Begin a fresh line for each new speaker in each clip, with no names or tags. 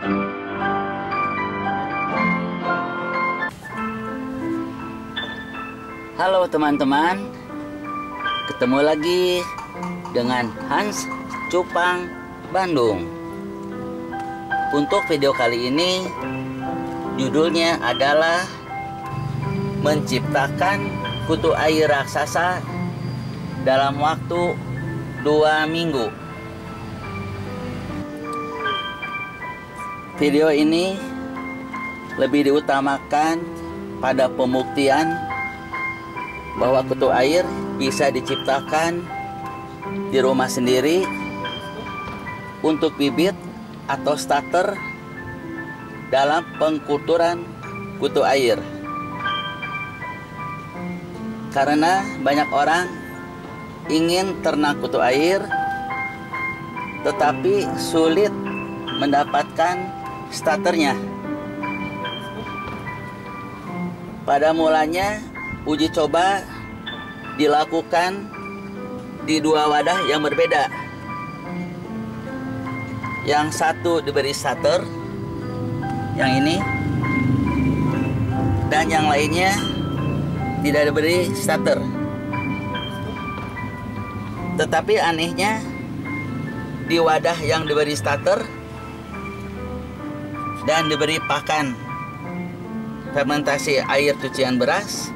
Halo teman-teman, ketemu lagi dengan Hans Cupang Bandung. Untuk video kali ini judulnya adalah menciptakan kutu air raksasa dalam waktu 2 minggu. Video ini lebih diutamakan pada pembuktian bahwa kutu air bisa diciptakan di rumah sendiri untuk bibit atau starter dalam pengkulturan kutu air. Karena banyak orang ingin ternak kutu air tetapi sulit mendapatkan starternya. Pada mulanya uji coba dilakukan di 2 wadah yang berbeda. Yang satu diberi starter, yang ini, dan yang lainnya tidak diberi starter. Tetapi anehnya di wadah yang diberi starter dan diberi pakan fermentasi air cucian beras,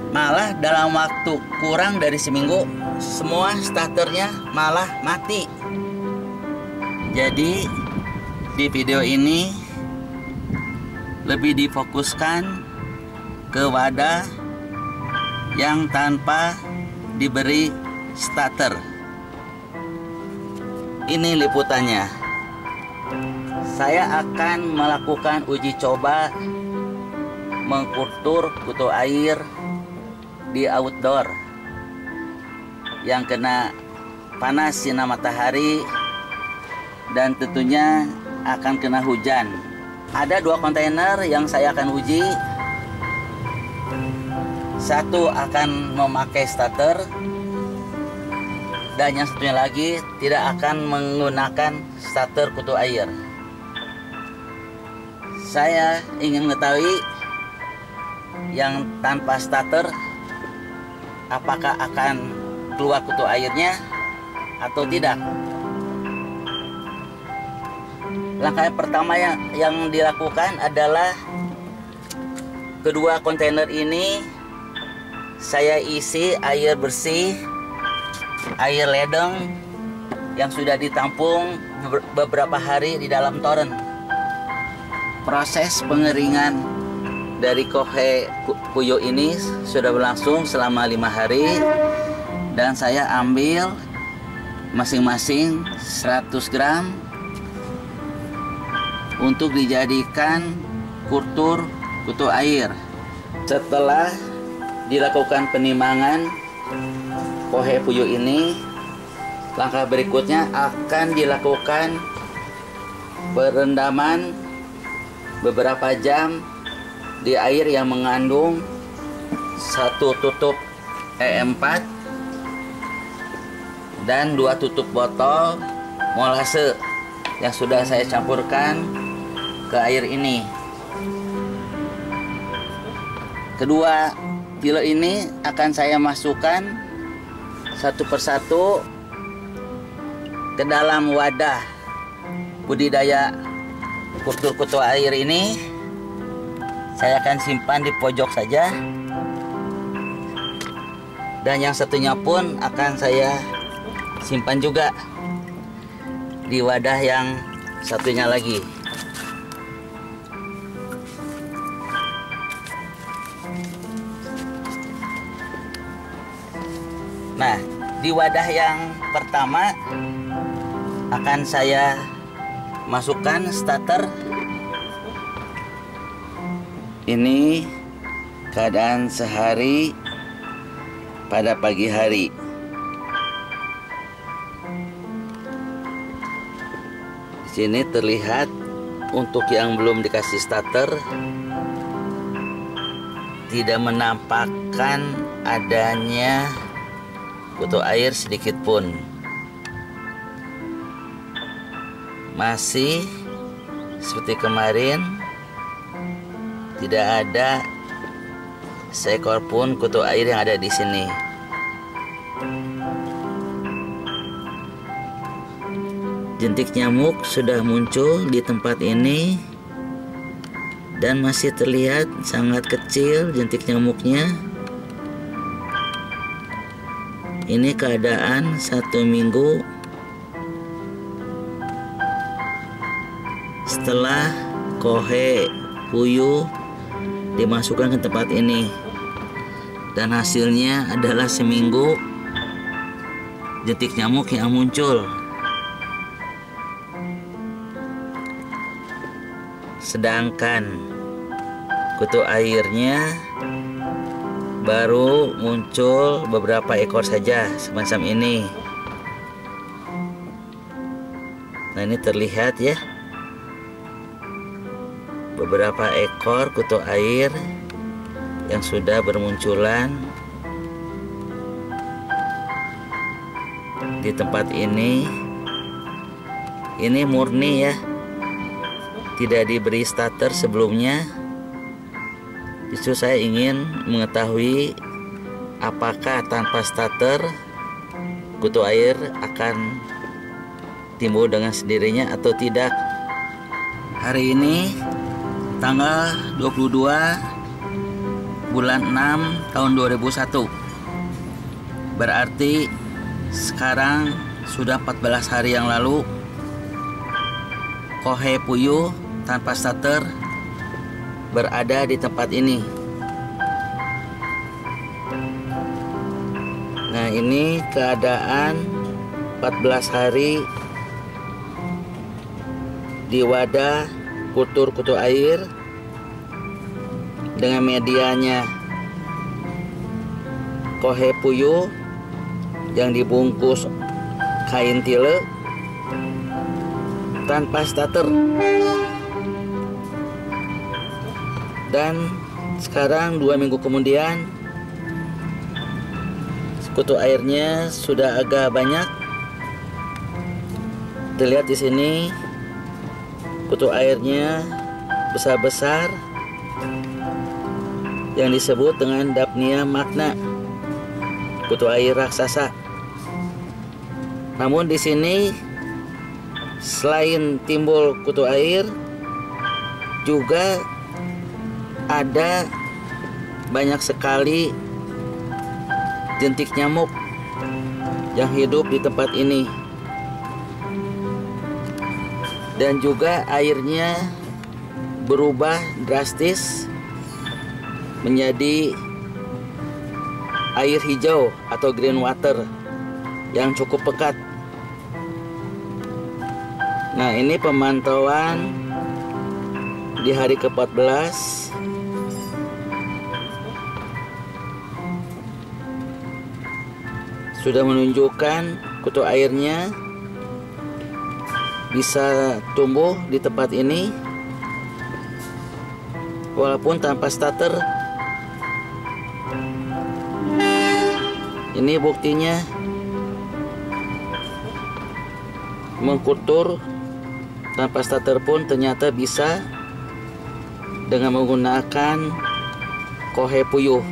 malah dalam waktu kurang dari seminggu semua starternya malah mati. Jadi di video ini lebih difokuskan ke wadah yang tanpa diberi starter. Ini liputannya. Saya akan melakukan uji coba mengkultur kutu air di outdoor yang kena panas sinar matahari dan tentunya akan kena hujan. Ada 2 kontainer yang saya akan uji. Satu akan memakai starter dan yang satunya lagi tidak akan menggunakan starter kutu air. Saya ingin mengetahui yang tanpa starter apakah akan keluar kutu airnya atau tidak. Langkah pertama yang dilakukan adalah kedua kontainer ini saya isi air bersih, air ledeng yang sudah ditampung beberapa hari di dalam toren. Proses pengeringan dari kohe puyo ini sudah berlangsung selama 5 hari dan saya ambil masing-masing 100 gram untuk dijadikan kultur kutu air. Setelah dilakukan penimbangan kohe puyo ini, langkah berikutnya akan dilakukan perendaman beberapa jam di air yang mengandung 1 tutup E4 dan 2 tutup botol molase yang sudah saya campurkan ke air ini. Kedua pilo ini akan saya masukkan satu persatu ke dalam wadah budidaya kultur kutu air ini. Saya akan simpan di pojok saja, dan yang satunya pun akan saya simpan juga di wadah yang satunya lagi. Nah, di wadah yang pertama akan saya masukkan starter. Ini keadaan sehari pada pagi hari. Di sini terlihat untuk yang belum dikasih starter tidak menampakkan adanya kutu air sedikit pun. Masih seperti kemarin, tidak ada seekor pun kutu air yang ada di sini. Jentik nyamuk sudah muncul di tempat ini dan masih terlihat sangat kecil jentik nyamuknya. Ini keadaan 1 minggu setelah kohe puyuh dimasukkan ke tempat ini, dan hasilnya adalah seminggu jentik nyamuk yang muncul. Sedangkan kutu airnya baru muncul beberapa ekor saja semacam ini. Nah, ini terlihat ya, beberapa ekor kutu air yang sudah bermunculan di tempat ini. Ini murni ya, tidak diberi starter sebelumnya. Justru saya ingin mengetahui apakah tanpa starter kutu air akan timbul dengan sendirinya atau tidak. Hari ini tanggal 22 bulan 6 tahun 2001. Berarti sekarang sudah 14 hari yang lalu kohe puyuh tanpa starter berada di tempat ini. Nah, ini keadaan 14 hari di wadah kultur kutu air dengan medianya kohe puyuh yang dibungkus kain tile tanpa starter. Dan sekarang 2 minggu kemudian kutu airnya sudah agak banyak. Terlihat di sini kutu airnya besar-besar yang disebut dengan Daphnia magna, kutu air raksasa. Namun di sini selain timbul kutu air, juga ada banyak sekali jentik nyamuk yang hidup di tempat ini, dan juga airnya berubah drastis menjadi air hijau atau green water yang cukup pekat. Nah, ini pemantauan di hari ke-14. Sudah menunjukkan kutu airnya bisa tumbuh di tempat ini walaupun tanpa starter. Ini buktinya mengkultur tanpa starter pun ternyata bisa dengan menggunakan kohe puyuh.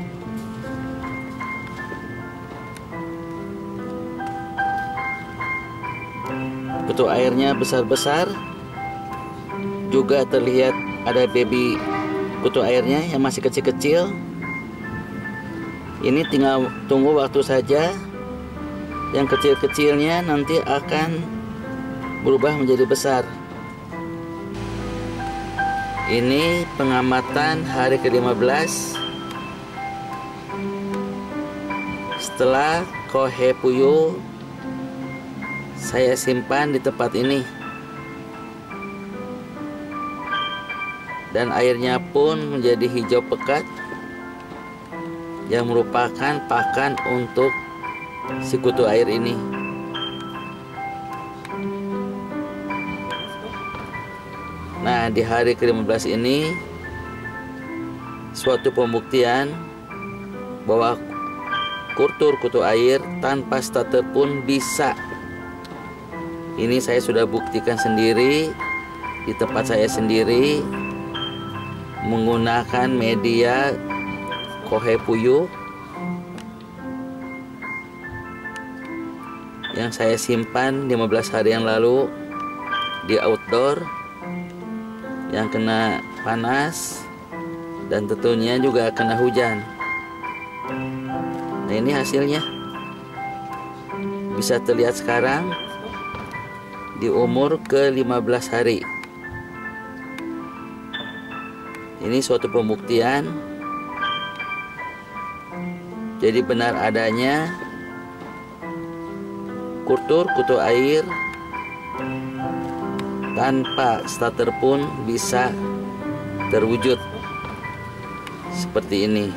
Kutu airnya besar-besar, juga terlihat ada baby kutu airnya yang masih kecil-kecil. Ini tinggal tunggu waktu saja, yang kecil-kecilnya nanti akan berubah menjadi besar. Ini pengamatan hari ke-15 setelah kohe puyuh saya simpan di tempat ini, dan airnya pun menjadi hijau pekat yang merupakan pakan untuk si kutu air ini. Nah, di hari ke-15 ini suatu pembuktian bahwa kultur kutu air tanpa starter pun bisa. Ini saya sudah buktikan sendiri di tempat saya sendiri menggunakan media kohe puyuh yang saya simpan 15 hari yang lalu di outdoor yang kena panas dan tentunya juga kena hujan. Nah, ini hasilnya bisa terlihat sekarang di umur ke-15 hari. Ini suatu pembuktian jadi benar adanya kultur kutu air tanpa starter pun bisa terwujud seperti ini.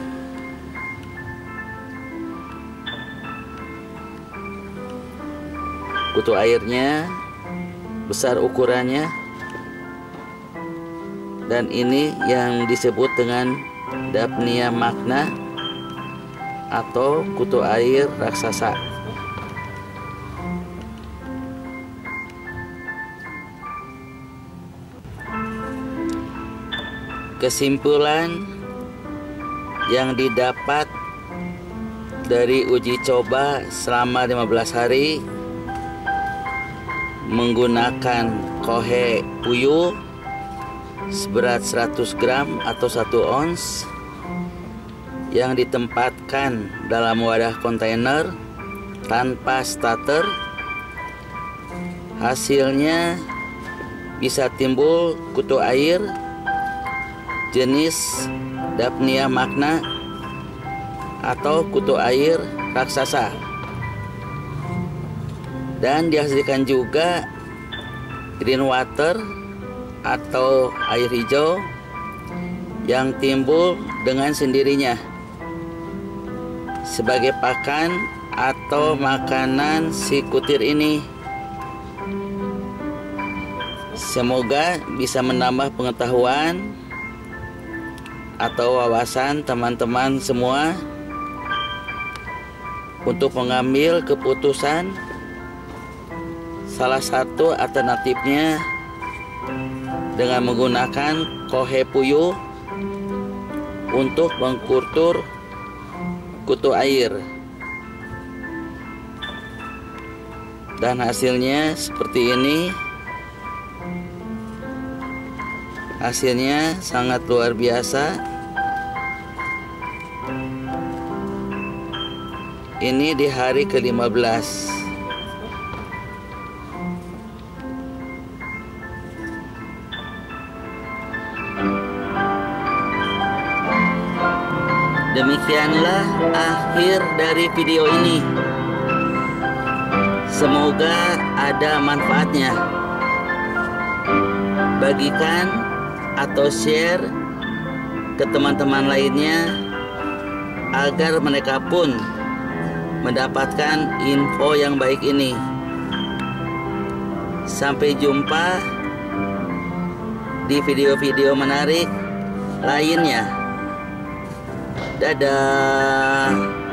Kutu airnya besar ukurannya, dan ini yang disebut dengan Daphnia magna atau kutu air raksasa. Kesimpulan yang didapat dari uji coba selama 15 hari menggunakan kohe puyuh seberat 100 gram atau 1 ons yang ditempatkan dalam wadah kontainer tanpa starter, hasilnya bisa timbul kutu air jenis Daphnia magna atau kutu air raksasa, dan dihasilkan juga green water atau air hijau yang timbul dengan sendirinya sebagai pakan atau makanan si kutir ini. Semoga bisa menambah pengetahuan atau wawasan teman-teman semua untuk mengambil keputusan. Salah satu alternatifnya dengan menggunakan kohe puyuh untuk mengkultur kutu air, dan hasilnya seperti ini. Hasilnya sangat luar biasa. Ini di hari ke-15. Demikianlah akhir dari video ini. Semoga ada manfaatnya. Bagikan atau share ke teman-teman lainnya agar mereka pun mendapatkan info yang baik ini. Sampai jumpa di video-video menarik lainnya. Dadah.